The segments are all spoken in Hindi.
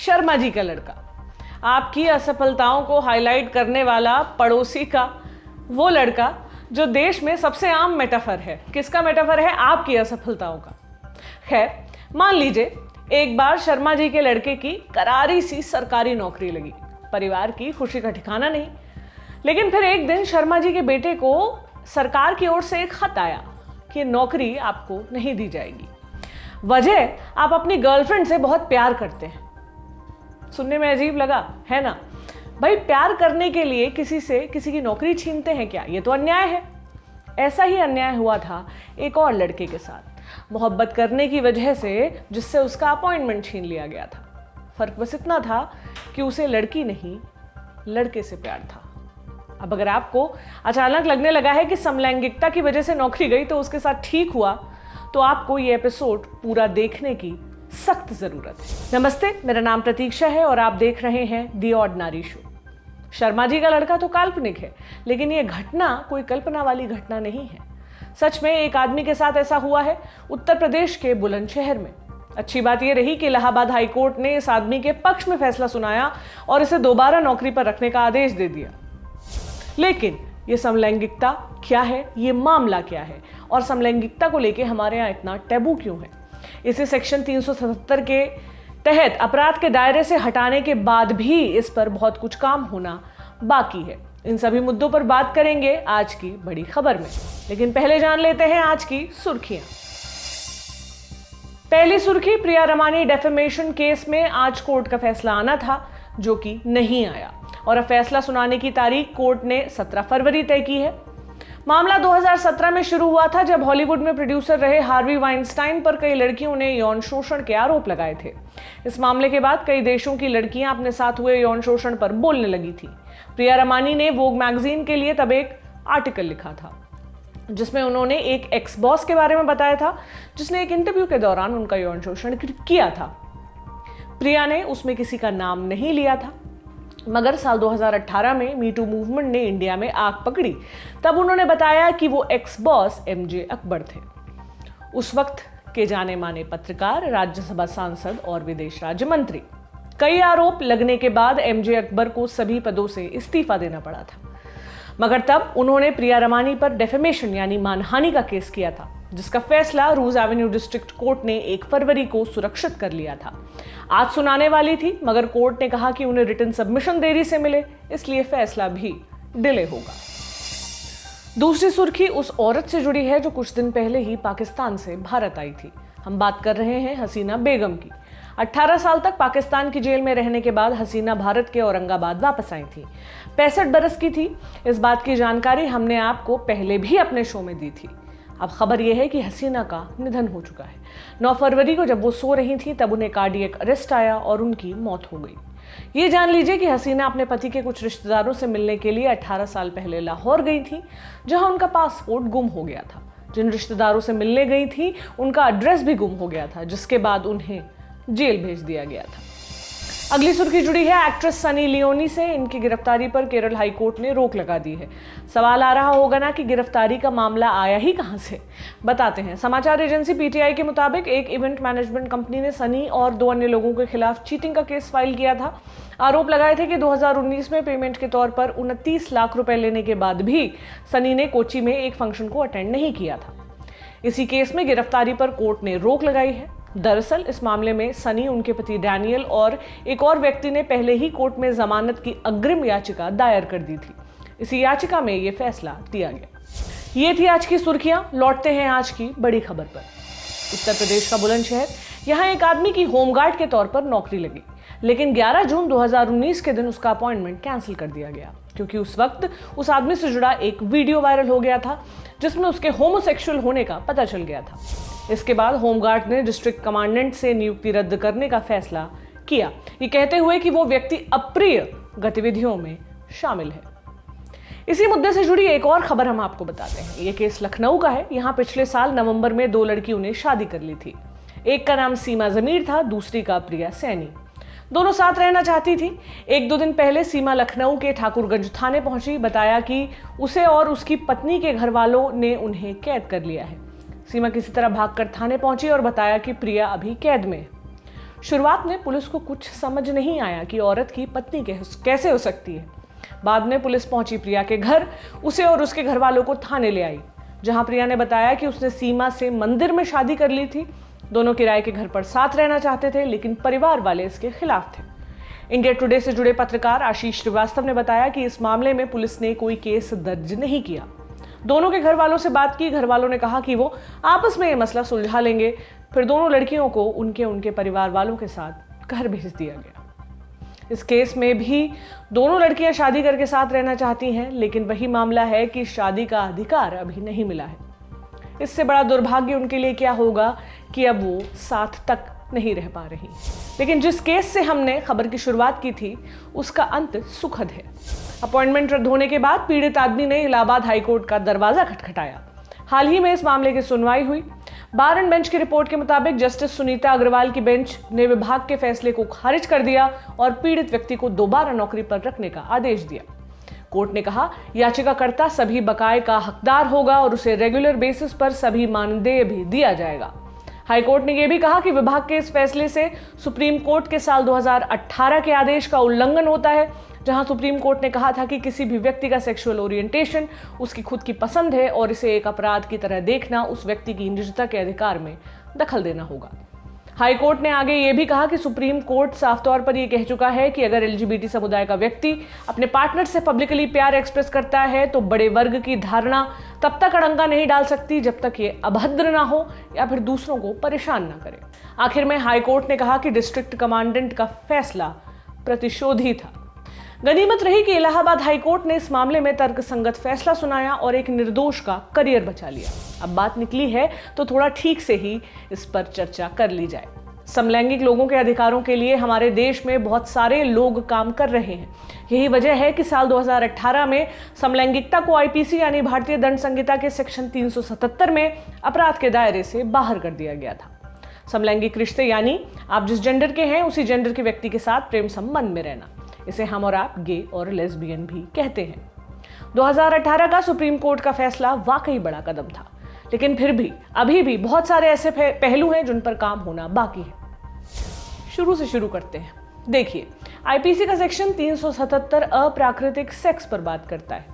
शर्मा जी का लड़का, आपकी असफलताओं को हाईलाइट करने वाला पड़ोसी का वो लड़का जो देश में सबसे आम मेटाफर है। किसका मेटाफर है? आपकी असफलताओं का। खैर, मान लीजिए एक बार शर्मा जी के लड़के की करारी सी सरकारी नौकरी लगी। परिवार की खुशी का ठिकाना नहीं। लेकिन फिर एक दिन शर्मा जी के बेटे को सरकार की ओर से एक खत आया कि नौकरी आपको नहीं दी जाएगी। वजह, आप अपनी गर्लफ्रेंड से बहुत प्यार करते हैं। सुनने में अजीब लगा, है ना? भाई, प्यार करने के लिए किसी से किसी की नौकरी छीनते हैं क्या? ये तो अन्याय है। ऐसा ही अन्याय हुआ था एक और लड़के के साथ, मोहब्बत करने की वजह से जिससे उसका अपॉइंटमेंट छीन लिया गया था। फर्क बस इतना था कि उसे लड़की नहीं, लड़के से प्यार था। अब अगर आपको अचानक लगने लगा है कि समलैंगिकता की वजह से नौकरी गई तो उसके साथ ठीक हुआ, तो आपको ये एपिसोड पूरा देखने की सख्त जरूरत है। नमस्ते, मेरा नाम प्रतीक्षा है और आप देख रहे हैं दी ऑर्डिनरी शो। शर्मा जी का लड़का तो काल्पनिक है, लेकिन ये घटना कोई कल्पना वाली घटना नहीं है। सच में एक आदमी के साथ ऐसा हुआ है, उत्तर प्रदेश के बुलंदशहर में। अच्छी बात यह रही कि इलाहाबाद हाई कोर्ट ने इस आदमी के पक्ष में फैसला सुनाया और इसे दोबारा नौकरी पर रखने का आदेश दे दिया। लेकिन ये समलैंगिकता क्या है, ये मामला क्या है, और समलैंगिकता को लेके हमारे यहाँ इतना टैबू क्यों है? इसे सेक्शन 377 के तहत अपराध के दायरे से हटाने के बाद भी इस पर बहुत कुछ काम होना बाकी है। इन सभी मुद्दों पर बात करेंगे आज की बड़ी खबर में। लेकिन पहले जान लेते हैं आज की सुर्खियां। पहली सुर्खी, प्रिया रमानी डेफेमेशन केस में आज कोर्ट का फैसला आना था, जो कि नहीं आया और अब फैसला सुनाने की तारीख कोर्ट ने 17 फरवरी तय की है। मामला 2017 में शुरू हुआ था, जब हॉलीवुड में प्रोड्यूसर रहे हार्वी वाइनस्टाइन पर कई लड़कियों ने यौन शोषण के आरोप लगाए थे। इस मामले के बाद कई देशों की लड़कियां अपने साथ हुए यौन शोषण पर बोलने लगी थी। प्रिया रमानी ने वोग मैगजीन के लिए तब एक आर्टिकल लिखा था, जिसमें उन्होंने एक एक्स बॉस के बारे में बताया था, जिसने एक इंटरव्यू के दौरान उनका यौन शोषण किया था। प्रिया ने उसमें किसी का नाम नहीं लिया था, मगर साल 2018 में मीटू मूवमेंट ने इंडिया में आग पकड़ी। तब उन्होंने बताया कि वो एक्स बॉस एमजे अकबर थे, उस वक्त के जाने माने पत्रकार, राज्यसभा सांसद और विदेश राज्य मंत्री। कई आरोप लगने के बाद एमजे अकबर को सभी पदों से इस्तीफा देना पड़ा था, मगर तब उन्होंने प्रिया रमानी पर डेफेमेशन यानी मानहानि का केस किया था, जिसका फैसला रूज एवेन्यू डिस्ट्रिक्ट कोर्ट ने 1 फरवरी को सुरक्षित कर लिया था। आज सुनाने वाली थी, मगर कोर्ट ने कहा कि उन्हें रिटन सबमिशन देरी से मिले, इसलिए फैसला भी डिले होगा। दूसरी सुर्खी उस औरत से जुड़ी है जो कुछ दिन पहले ही पाकिस्तान से भारत आई थी। हम बात कर रहे हैं हसीना बेगम की। 18 साल तक पाकिस्तान की जेल में रहने के बाद हसीना भारत के औरंगाबाद वापस आई थी। 65 बरस की थी। इस बात की जानकारी हमने आपको पहले भी अपने शो में दी थी। अब खबर यह है कि हसीना का निधन हो चुका है। 9 फरवरी को जब वो सो रही थी, तब उन्हें कार्डियक अरेस्ट आया और उनकी मौत हो गई। ये जान लीजिए कि हसीना अपने पति के कुछ रिश्तेदारों से मिलने के लिए 18 साल पहले लाहौर गई थी, जहां उनका पासपोर्ट गुम हो गया था। जिन रिश्तेदारों से मिलने गई थी, उनका एड्रेस भी गुम हो गया था, जिसके बाद उन्हें जेल भेज दिया गया था। अगली सुर्खी जुड़ी है एक्ट्रेस सनी लियोनी से। इनकी गिरफ्तारी पर केरल हाई कोर्ट ने रोक लगा दी है। सवाल आ रहा होगा ना कि गिरफ्तारी का मामला आया ही कहां से? बताते हैं। समाचार एजेंसी पीटीआई के मुताबिक एक इवेंट मैनेजमेंट कंपनी ने सनी और 2 अन्य लोगों के खिलाफ चीटिंग का केस फाइल किया था। आरोप लगाए थे कि 2019 में पेमेंट के तौर पर 29 लाख रुपए लेने के बाद भी सनी ने कोची में एक फंक्शन को अटेंड नहीं किया था। इसी केस में गिरफ्तारी पर कोर्ट ने रोक लगाई है। दरअसल इस मामले में सनी, उनके पति डैनियल और एक और व्यक्ति ने पहले ही कोर्ट में जमानत की अग्रिम याचिका दायर कर दी थी। इसी याचिका में यह फैसला दिया गया। ये थी आज की सुर्खियां। लौटते हैं आज की बड़ी खबर पर। उत्तर प्रदेश का बुलंदशहर, यहाँ एक आदमी की होमगार्ड के तौर पर नौकरी लगी, लेकिन 11 जून 2019 के दिन उसका अपॉइंटमेंट कैंसिल कर दिया गया, क्योंकि उस वक्त उस आदमी से जुड़ा एक वीडियो वायरल हो गया था, जिसमें उसके होमोसेक्सुअल होने का पता चल गया था। इसके बाद होमगार्ड ने डिस्ट्रिक्ट कमांडेंट से नियुक्ति रद्द करने का फैसला किया, ये कहते हुए कि वो व्यक्ति अप्रिय गतिविधियों में शामिल है। इसी मुद्दे से जुड़ी एक और खबर हम आपको बताते हैं। ये केस लखनऊ का है। यहाँ पिछले साल नवंबर में 2 लड़कियों ने शादी कर ली थी। एक का नाम सीमा जमीर था, दूसरी का प्रिया सैनी। दोनों साथ रहना चाहती थी। 1-2 दिन पहले सीमा लखनऊ के ठाकुरगंज थाने पहुंची। बताया कि उसे और उसकी पत्नी के घर वालों ने उन्हें कैद कर लिया है। सीमा किसी तरह भागकर थाने पहुंची और बताया कि प्रिया अभी कैद में है। शुरुआत में पुलिस को कुछ समझ नहीं आया कि औरत की पत्नी कैसे हो सकती है। बाद में पुलिस पहुंची प्रिया के घर, उसे और उसके घर वालों को थाने ले आई, जहां प्रिया ने बताया कि उसने सीमा से मंदिर में शादी कर ली थी। दोनों किराए के घर पर साथ रहना चाहते थे, लेकिन परिवार वाले इसके खिलाफ थे। इंडिया टुडे से जुड़े पत्रकार आशीष श्रीवास्तव ने बताया कि इस मामले में पुलिस ने कोई केस दर्ज नहीं किया। दोनों के घर वालों से बात की। घर वालों ने कहा कि वो आपस में ये मसला सुलझा लेंगे। फिर दोनों लड़कियों को उनके परिवार वालों के साथ घर भेज दिया गया। इस केस में भी दोनों लड़कियां शादी करके साथ रहना चाहती हैं, लेकिन वही मामला है कि शादी का अधिकार अभी नहीं मिला है। इससे बड़ा दुर्भाग्य उनके लिए क्या होगा कि अब वो साथ तक नहीं रह पा रही। लेकिन जिस केस से हमने खबर की शुरुआत की थी, उसका अंत सुखद है। अपॉइंटमेंट रद्द होने के बाद पीड़ित आदमी ने इलाहाबाद हाईकोर्ट का दरवाजा खटखटाया। हाल ही में इस मामले की सुनवाई हुई। बार एंड बेंच की रिपोर्ट के मुताबिक जस्टिस सुनीता अग्रवाल की बेंच ने विभाग के फैसले को खारिज कर दिया और पीड़ित व्यक्ति को दोबारा नौकरी पर रखने का आदेश दिया। कोर्ट ने कहा, याचिकाकर्ता सभी बकाये का हकदार होगा और उसे रेगुलर बेसिस पर सभी मानदेय भी दिया जाएगा। हाईकोर्ट ने यह भी कहा कि विभाग के इस फैसले से सुप्रीम कोर्ट के साल 2018 के आदेश का उल्लंघन होता है, जहां सुप्रीम कोर्ट ने कहा था कि किसी भी व्यक्ति का सेक्सुअल ओरिएंटेशन उसकी खुद की पसंद है और इसे एक अपराध की तरह देखना उस व्यक्ति की निजता के अधिकार में दखल देना होगा। हाईकोर्ट ने आगे ये भी कहा कि सुप्रीम कोर्ट साफ तौर पर यह कह चुका है कि अगर एलजीबीटी समुदाय का व्यक्ति अपने पार्टनर से पब्लिकली प्यार एक्सप्रेस करता है तो बड़े वर्ग की धारणा तब तक अड़ंगा नहीं डाल सकती जब तक ये अभद्र ना हो या फिर दूसरों को परेशान ना करे। आखिर में हाईकोर्ट ने कहा कि डिस्ट्रिक्ट कमांडेंट का फैसला प्रतिशोधी था। गनीमत रही कि इलाहाबाद हाईकोर्ट ने इस मामले में तर्कसंगत फैसला सुनाया और एक निर्दोष का करियर बचा लिया। अब बात निकली है तो थोड़ा ठीक से ही इस पर चर्चा कर ली जाए। समलैंगिक लोगों के अधिकारों के लिए हमारे देश में बहुत सारे लोग काम कर रहे हैं। यही वजह है कि साल 2018 में समलैंगिकता को आईपीसी यानी भारतीय दंड संहिता के सेक्शन 377 में अपराध के दायरे से बाहर कर दिया गया था। समलैंगिक रिश्ते यानी आप जिस जेंडर के हैं उसी जेंडर के व्यक्ति के साथ प्रेम संबंध में रहना। इसे हम और आप गे और लेस्बियन भी कहते हैं। 2018 का सुप्रीम कोर्ट का फैसला वाकई बड़ा कदम था, लेकिन फिर भी अभी भी बहुत सारे ऐसे पहलू हैं जिन पर काम होना बाकी है। शुरू से शुरू करते हैं। देखिए, आईपीसी का सेक्शन 377 अप्राकृतिक सेक्स पर बात करता है।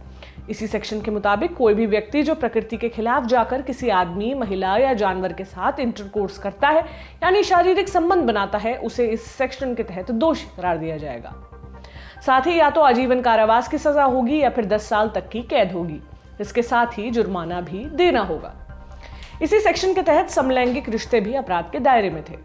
इसी सेक्शन के मुताबिक कोई भी व्यक्ति जो प्रकृति के खिलाफ जाकर किसी आदमी, महिला या जानवर के साथ इंटरकोर्स करता है यानी शारीरिक संबंध बनाता है, उसे इस सेक्शन के तहत दोषी करार दिया जाएगा। साथ ही या तो आजीवन कारावास की सजा होगी या फिर 10 साल तक की कैद होगी। इसके साथ ही जुर्माना भी देना होगा। इसी सेक्शन के तहत समलैंगिक रिश्ते भी अपराध के दायरे में थे।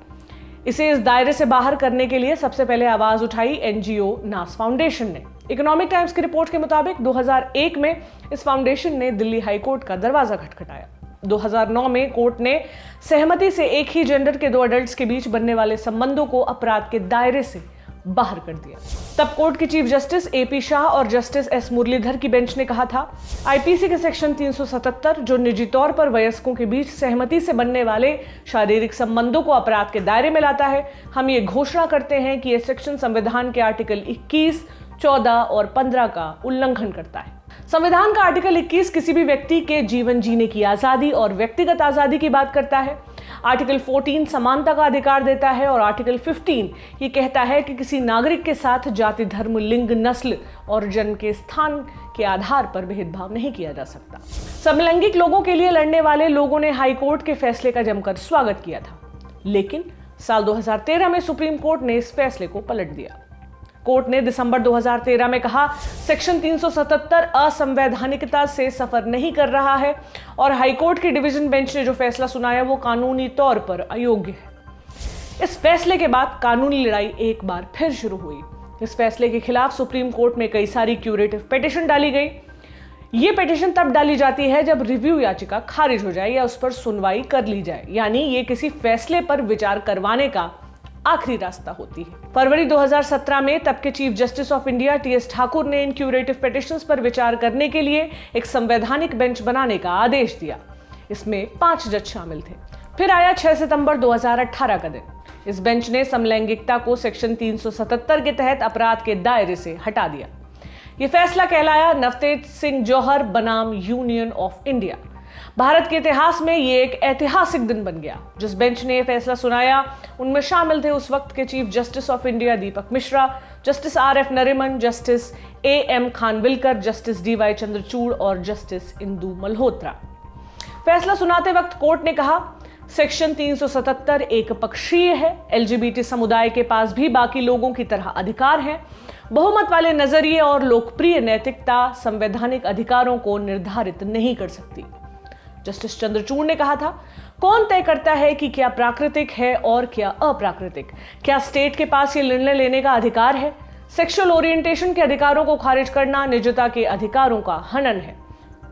इसे इस दायरे से बाहर करने के लिए सबसे पहले आवाज उठाई एनजीओ नास फाउंडेशन ने। इकोनॉमिक टाइम्स की रिपोर्ट के मुताबिक 2001 में इस फाउंडेशन ने दिल्ली हाईकोर्ट का दरवाजा खटखटाया। 2009 में कोर्ट ने सहमति से एक ही जेंडर के 2 एडल्ट्स के बीच बनने वाले संबंधों को अपराध के दायरे से बाहर कर दिया। तब कोर्ट की चीफ जस्टिस एपी शाह और जस्टिस एस मुरलीधर की बेंच ने कहा था, आईपीसी के सेक्शन 377 जो निजी तौर पर वयस्कों के बीच सहमति से बनने वाले शारीरिक संबंधों को अपराध के दायरे में लाता है। हम ये घोषणा करते हैं कि यह सेक्शन संविधान के आर्टिकल 21, 14 और 15 का उल्लंघन करता है। संविधान का आर्टिकल 21 किसी भी व्यक्ति के जीवन जीने की आजादी और व्यक्तिगत आजादी की बात करता है। आर्टिकल 14 समानता का अधिकार देता है और आर्टिकल 15 ये कहता है कि किसी नागरिक के साथ जाति, धर्म, लिंग, नस्ल और जन्म के स्थान के आधार पर भेदभाव नहीं किया जा सकता। समलैंगिक लोगों के लिए लड़ने वाले लोगों ने हाईकोर्ट के फैसले का जमकर स्वागत किया था, लेकिन साल 2013 में सुप्रीम कोर्ट ने इस फैसले को पलट दिया। कोर्ट ने दिसंबर 2013 में कहा, सेक्शन 377 असंवैधानिकता से सफर नहीं कर रहा है और हाईकोर्ट की डिवीजन बेंच ने जो फैसला सुनाया वो कानूनी तौर पर अयोग्य है। इस फैसले के बाद कानूनी लड़ाई एक बार फिर शुरू हुई। इस फैसले के खिलाफ सुप्रीम कोर्ट में कई सारी क्यूरेटिव पिटीशन डाली गई। ये पिटीशन तब डाली जाती है जब रिव्यू याचिका खारिज हो जाए या उस पर सुनवाई कर ली जाए, यानी ये किसी फैसले पर विचार करवाने का आखिरी रास्ता होती है। फरवरी 2017 में तब के chief justice of India T S Thakur ने इन क्यूरेटिव पिटीशंस पर विचार करने के लिए एक संवैधानिक बेंच बनाने का आदेश दिया। इसमें 5 जज शामिल थे। फिर आया 6 सितंबर 2018 का दिन। इस बेंच ने समलैंगिकता को सेक्शन 377 के तहत अपराध के दायरे से हटा दिया। यह फैसला कहलाया नवतेज सिंह जौहर बनाम यूनियन ऑफ इंडिया। भारत के इतिहास में ये एक ऐतिहासिक दिन बन गया। जिस बेंच ने यह फैसला सुनाया उनमें शामिल थे उस वक्त के chief justice of India Deepak Mishra, justice RF Nariman, justice AM Khanwilkar, justice DY Chandrachud और जस्टिस इंदु मल्होत्रा। फैसला सुनाते वक्त कोर्ट ने कहा, सेक्शन 377 एक पक्षीय है। LGBT समुदाय के पास भी बाकी लोगों की तरह अधिकार हैं। बहुमत वाले नजरिए और लोकप्रिय नैतिकता संवैधानिक अधिकारों को निर्धारित नहीं कर सकती। जस्टिस चंद्रचूड़ ने कहा था, कौन तय करता है कि क्या प्राकृतिक है और क्या अप्राकृतिक? क्या स्टेट के पास ये निर्णय लेने का अधिकार है? सेक्सुअल ओरिएंटेशन के अधिकारों को खारिज करना निजता के अधिकारों का हनन है।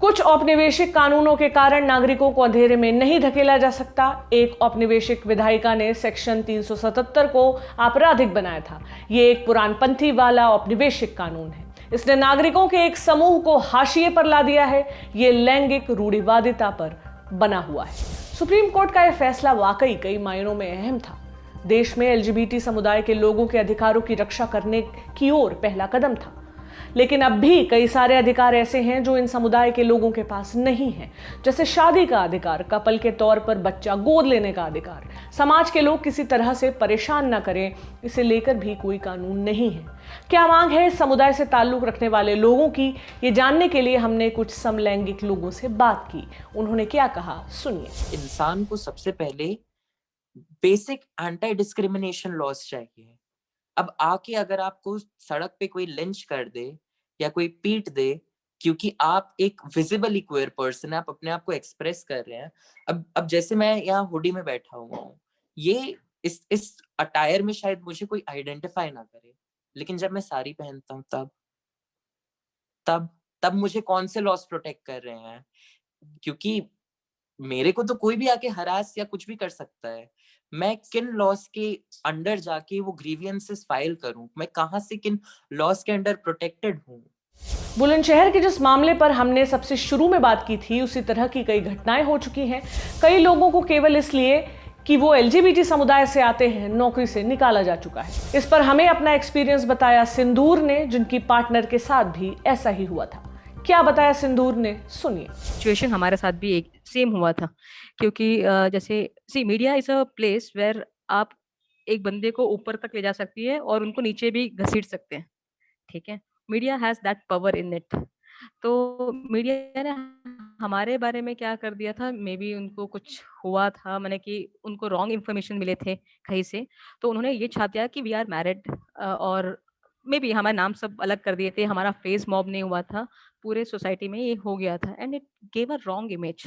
कुछ औपनिवेशिक कानूनों के कारण नागरिकों को अंधेरे में नहीं धकेला जा सकता। एक औपनिवेशिक विधायिका ने सेक्शन 377 को आपराधिक बनाया था। ये एक पुरानपंथी वाला औपनिवेशिक कानून है। इसने नागरिकों के एक समूह को हाशिए पर ला दिया है। ये लैंगिक रूढ़िवादिता पर बना हुआ है। सुप्रीम कोर्ट का यह फैसला वाकई कई मायनों में अहम था। देश में LGBT समुदाय के लोगों के अधिकारों की रक्षा करने की ओर पहला कदम था। लेकिन अब भी कई सारे अधिकार ऐसे हैं जो इन समुदाय के लोगों के पास नहीं हैं, जैसे शादी का अधिकार, कपल के तौर पर बच्चा गोद लेने का अधिकार, समाज के लोग किसी तरह से परेशान ना करें, इसे लेकर भी कोई कानून नहीं है। क्या मांग है इस समुदाय से ताल्लुक रखने वाले लोगों की, ये जानने के लिए हमने कुछ समलैंगिक लोगों से बात की। उन्होंने क्या कहा, सुनिए। इंसान को सबसे पहले बेसिक एंटी डिस्क्रिमिनेशन लॉज चाहिए। अब आके अगर आपको सड़क पे कोई लिंच कर दे या कोई पीट दे क्योंकि आप एक विजिबली क्वेयर पर्सन है, आप अपने आप को एक्सप्रेस कर रहे हैं। अब जैसे मैं यहाँ हुडी में बैठा हुआ हूँ, ये इस अटायर में शायद मुझे कोई आइडेंटिफाई ना करे, लेकिन जब मैं साड़ी पहनता हूँ तब मुझे कौन से लॉस प्रोटेक्ट कर रहे हैं? क्योंकि मेरे को तो कोई भी आके हरास या कुछ भी कर सकता है। मैं किन लॉस के अंडर जाके वो ग्रीवियंसेस फाइल करूं? मैं कहां से किन लॉस के अंडर प्रोटेक्टेड हूं? बुलंदशहर के जिस मामले पर हमने सबसे शुरू में बात की थी, उसी तरह की कई घटनाएं हो चुकी हैं। कई लोगों को केवल इसलिए कि वो LGBT समुदाय से आते हैं नौकरी से निकाला जा चुका है। इस पर हमें अपना एक्सपीरियंस बताया सिंदूर ने, जिनकी पार्टनर के साथ भी ऐसा ही हुआ था। क्या बताया सिंदूर ने, सुनिए। सिचुएशन हमारे साथ भी एक सेम हुआ था, क्योंकि जैसे media is a place where आप एक बंदे को ऊपर तक ले जा सकती है और उनको नीचे भी घसीट सकते हैं, ठीक है। Media has that power in it. तो मीडिया ने हमारे बारे में क्या कर दिया था, मे बी उनको कुछ हुआ था, मैंने कि उनको रॉन्ग इन्फॉर्मेशन मिले थे कहीं से, तो उन्होंने ये छाप दिया कि वी आर मैरिड, और मे बी हमारे नाम सब अलग कर दिए थे, हमारा फेस मॉब नहीं हुआ था, पूरे सोसाइटी में ये हो गया था, and it gave a wrong image.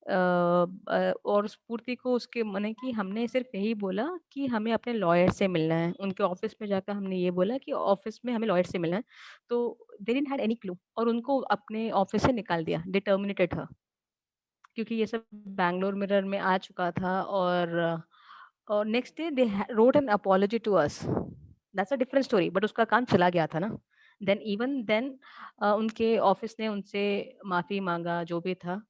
और स्फूर्ति को उसके मैंने कि हमने सिर्फ यही बोला कि हमें अपने लॉयर से मिलना है। उनके ऑफिस में जाकर हमने ये बोला कि ऑफिस में हमें लॉयर से मिलना है, तो they didn't had any clue और उनको अपने ऑफिस से निकाल दिया, दे टर्मिनेटेड हर, क्योंकि ये सब बैंगलोर मिरर में आ चुका था। और next day they wrote an apology to us, that's a different story, but उसका काम चला गया था ना। देन उनके ऑफिस ने उनसे माफी मांगा जो भी था,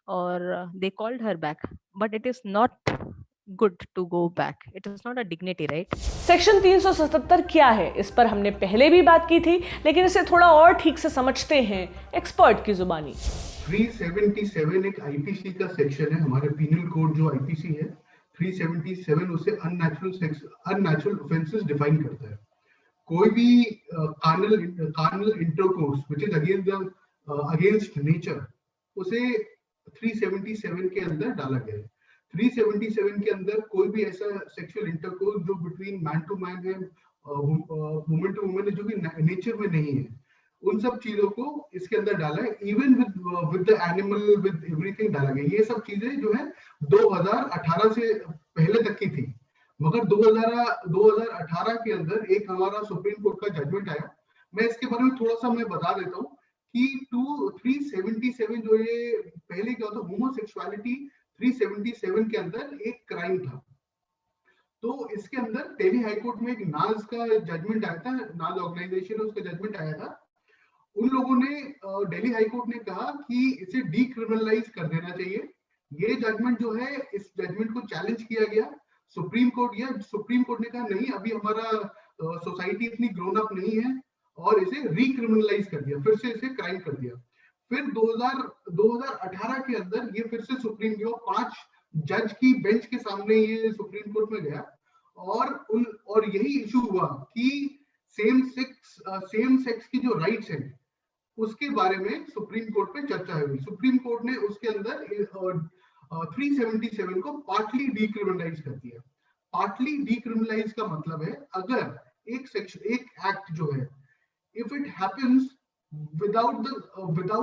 और they called her back, but it is not good to go back, it is not a dignity, right? Section 377 क्या है, इस पर हमने पहले भी बात की थी, लेकिन इसे थोड़ा और ठीक से समझते हैं एक्सपर्ट की जुबानी। 377 एक आईपीसी का सेक्शन है, हमारे पीनल कोड जो आईपीसी है 377 उसे अननेचुरल ऑफेंसेस डिफाइन करता है। कोई भी carnal intercourse which is against nature, उसे 377 के अंदर डाला गया है। 377 के अंदर कोई भी ऐसा सेक्सुअल इंटरकोर्स जो बिटवीन मैन टू मैन है, वुमेन टू वुमेन है, जो कि नेचर में नहीं है, उन सब चीजों को इसके अंदर डाला है। Even with the animal, with everything डाला गया। ये सब चीजें जो है 2018 से पहले तक की थी, मगर 2018 के अंदर एक हमारा सुप्रीम कोर्ट का जजमेंट आया। मैं इसके बारे में थोड़ा सा मैं बता देता हूँ कि 377 जो ये पहले क्या होता, होमोसेक्सुअलिटी 377 के अंदर एक क्राइम था। तो इसके अंदर दिल्ली हाई कोर्ट में एक नाज का जजमेंट आया था, नाज ऑर्गेनाइजेशन है, उसका जजमेंट आया था। उन लोगों ने, दिल्ली हाई कोर्ट ने कहा कि इसे डीक्रिमिनलाइज कर देना चाहिए। ये जजमेंट जो है, इस जजमेंट को चैलेंज किया गया सुप्रीम कोर्ट गया। सुप्रीम कोर्ट ने कहा नहीं, अभी हमारा सोसाइटी इतनी ग्रोन अप नहीं है, और इसे रिक्रिमिनलाइज कर दिया, फिर से इसे क्राइम कर दिया। फिर 2018 के अंदर ये फिर से सुप्रीम कोर्ट 5 जज की बेंच के सामने ये सुप्रीम कोर्ट में गया और यही इशू हुआ कि सेम सेक्स की जो राइट्स हैं उसके बारे में सुप्रीम कोर्ट में चर्चा हुई। सुप्रीम कोर्ट ने उसके अंदर 377 को पार्टली डीक्रिमिनलाइज कर दिया। पार्टली डीक्रिमिनलाइज का मतलब है अगर एक एक्ट जो है if it happens without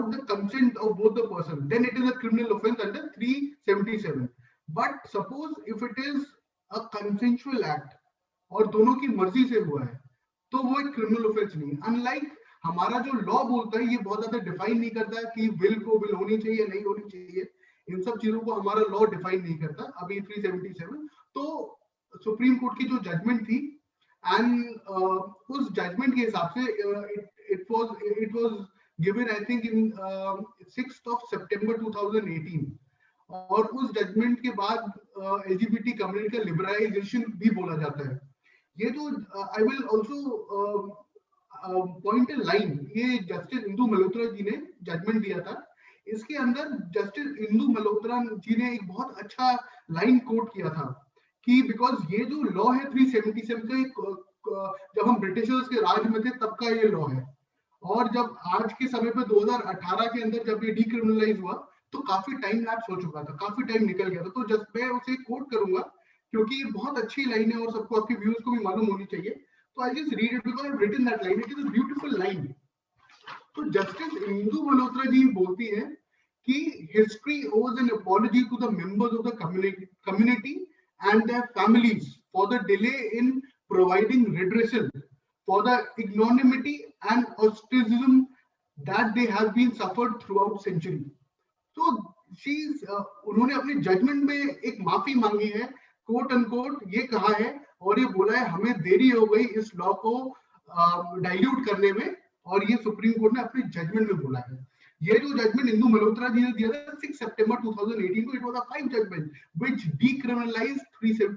the consent of both the person, then it is a criminal offense under 377. But suppose if it is a consensual act और दोनों की मर्जी से हुआ है तो वो एक क्रिमिनल ऑफेंस नहीं। अनलाइक हमारा जो लॉ बोलता है ये बहुत ज्यादा डिफाइन नहीं करता कि विल होनी चाहिए नहीं होनी चाहिए, इन सब चीजों को हमारा लॉ डिफाइन नहीं करता। अभी 377 तो सुप्रीम कोर्ट की जो जजमेंट थी एंड उस जजमेंट के हिसाब से it was given I think in 6th of September 2018 और उस जजमेंट के बाद LGBT कम्युनिटी का लिबरलाइजेशन भी बोला जाता है। ये जो I will also point A line, ये जस्टिस इंदु मल्होत्रा जी ने जजमेंट दिया था, इसके अंदर जस्टिस इंदु मल्होत्रा जी ने एक बहुत अच्छा लाइन कोट किया था कि बिकॉज ये जो लॉ है 377 का जब हम ब्रिटिशर्स के राज में थे तब का ये लॉ है और जब आज के समय पे 2018 के अंदर जब ये डीक्रिमिनलाइज हुआ तो काफी टाइम लैप्स हो चुका था, काफी टाइम निकल गया था। तो जस्ट मैं उसे कोट करूंगा क्योंकि ये बहुत अच्छी लाइन है और सबको आपके व्यूअर्स को भी मालूम होनी चाहिए। तो I just read it because I have written that line, it is a beautiful line. तो जस्टिस इंदु मल्होत्रा जी बोलती है कि history owes an apology to the members of the community and their families for the delay in providing redressal for the ignominy and ostracism that they have been suffered throughout century. So उन्होंने अपने जजमेंट में एक माफी मांगी है, कोट अनकोट ये कहा है और ये बोला है हमें देरी हो गई इस लॉ को डाइल्यूट करने में, और ये सुप्रीम कोर्ट ने अपने जजमेंट में बोला है। ये जो जजमेंट इंदु मल्होत्रा जी ने दिया था 6 सितंबर 2018 को, it was a 5 judgement which decriminalised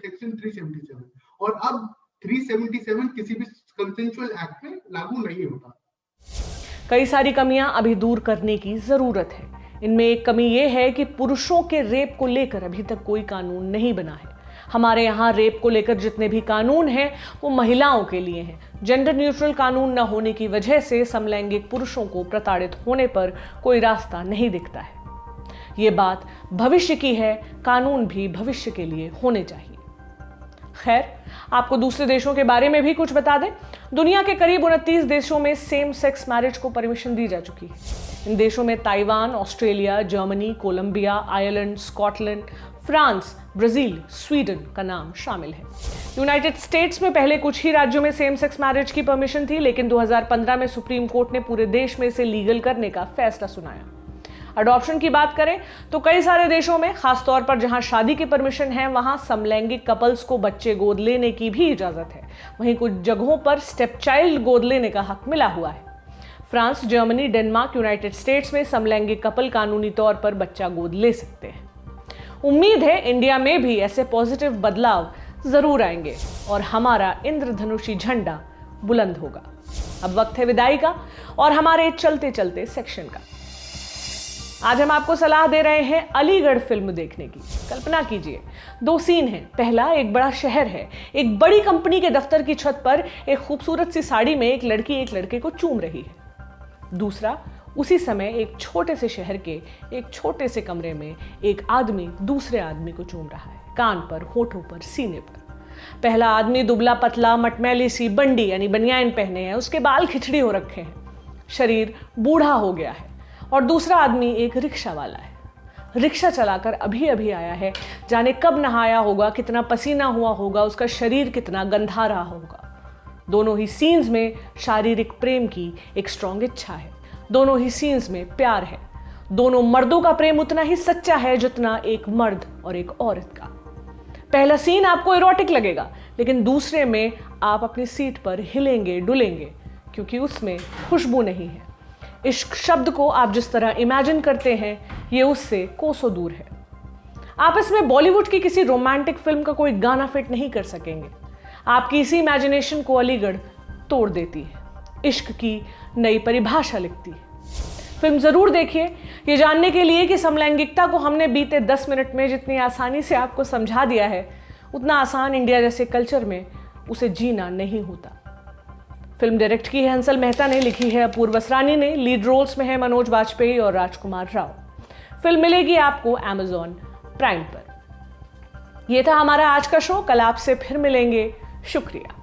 section 377 और अब 377 किसी भी कंसेंसुअल एक्ट में लागू नहीं होता। कई सारी कमियां अभी दूर करने की जरूरत है। इनमें एक कमी यह है कि पुरुषों के रेप को लेकर अभी तक कोई कानून नहीं बना है। हमारे यहाँ रेप को लेकर जितने भी कानून हैं वो महिलाओं के लिए हैं। जेंडर न्यूट्रल कानून न होने की वजह से समलैंगिक पुरुषों को प्रताड़ित होने पर कोई रास्ता नहीं दिखता है। ये बात भविष्य की है, कानून भी भविष्य के लिए होने चाहिए। खैर, आपको दूसरे देशों के बारे में भी कुछ बता दें। दुनिया के करीब 29 देशों में सेम सेक्स मैरिज को परमिशन दी जा चुकी है। इन देशों में Taiwan, Australia, Germany, Colombia, Ireland, Scotland, France, Brazil, Sweden का नाम शामिल है। यूनाइटेड स्टेट्स में पहले कुछ ही राज्यों में सेम सेक्स मैरिज की परमिशन थी, लेकिन 2015 में सुप्रीम कोर्ट ने पूरे देश में इसे लीगल करने का फैसला सुनाया। अडॉप्शन की बात करें तो कई सारे देशों में, खासतौर पर जहां शादी की परमिशन है, वहां समलैंगिक कपल्स को बच्चे गोद लेने की भी इजाजत है। वहीं कुछ जगहों पर स्टेप चाइल्ड गोद लेने का हक मिला हुआ है। France, Germany, Denmark, United states में समलैंगिक कपल कानूनी तौर पर बच्चा गोद ले सकते हैं। उम्मीद है इंडिया में भी ऐसे पॉजिटिव बदलाव जरूर आएंगे और हमारा इंद्रधनुषी झंडा बुलंद होगा। अब वक्त है विदाई का और हमारे चलते चलते सेक्शन का। आज हम आपको सलाह दे रहे हैं अलीगढ़ फिल्म देखने की। कल्पना कीजिए, 2 सीन हैं। पहला, एक बड़ा शहर है। एक बड़ी कंपनी के दफ्तर की छत पर एक खूबसूरत सी साड़ी में एक लड़की एक लड़के को चूम रही है। दूसरा, उसी समय एक छोटे से शहर के एक छोटे से कमरे में एक आदमी दूसरे आदमी को चूम रहा है, कान पर, होठों पर, सीने पर। पहला आदमी दुबला पतला, मटमैली सी बंडी यानी बनियान पहने हैं, उसके बाल खिचड़ी हो रखे हैं, शरीर बूढ़ा हो गया है। और दूसरा आदमी एक रिक्शा वाला है, रिक्शा चलाकर अभी अभी आया है, जाने कब नहाया होगा, कितना पसीना हुआ होगा, उसका शरीर कितना गंधा रहा होगा। दोनों ही सीन्स में शारीरिक प्रेम की एक स्ट्रॉन्ग इच्छा है। दोनों ही सीन्स में प्यार है। दोनों मर्दों का प्रेम उतना ही सच्चा है जितना एक मर्द और एक औरत का। पहला सीन आपको इरोटिक लगेगा, लेकिन दूसरे में आप अपनी सीट पर हिलेंगे डुलेंगे, क्योंकि उसमें खुशबू नहीं है। इश्क शब्द को आप जिस तरह इमेजिन करते हैं, ये उससे कोसों दूर है। आप इसमें बॉलीवुड की किसी रोमांटिक फिल्म का कोई गाना फिट नहीं कर सकेंगे। आपकी इसी इमेजिनेशन को अलीगढ़ तोड़ देती है, इश्क की नई परिभाषा लिखती है। फिल्म जरूर देखिए, ये जानने के लिए कि समलैंगिकता को हमने बीते 10 मिनट में जितनी आसानी से आपको समझा दिया है, उतना आसान इंडिया जैसे कल्चर में उसे जीना नहीं होता। फिल्म डायरेक्ट की है हंसल मेहता ने, लिखी है अपूर्व असरानी ने, लीड रोल्स में है मनोज वाजपेयी और राजकुमार राव। फिल्म मिलेगी आपको Amazon प्राइम पर। यह था हमारा आज का शो, कल आपसे फिर मिलेंगे। शुक्रिया।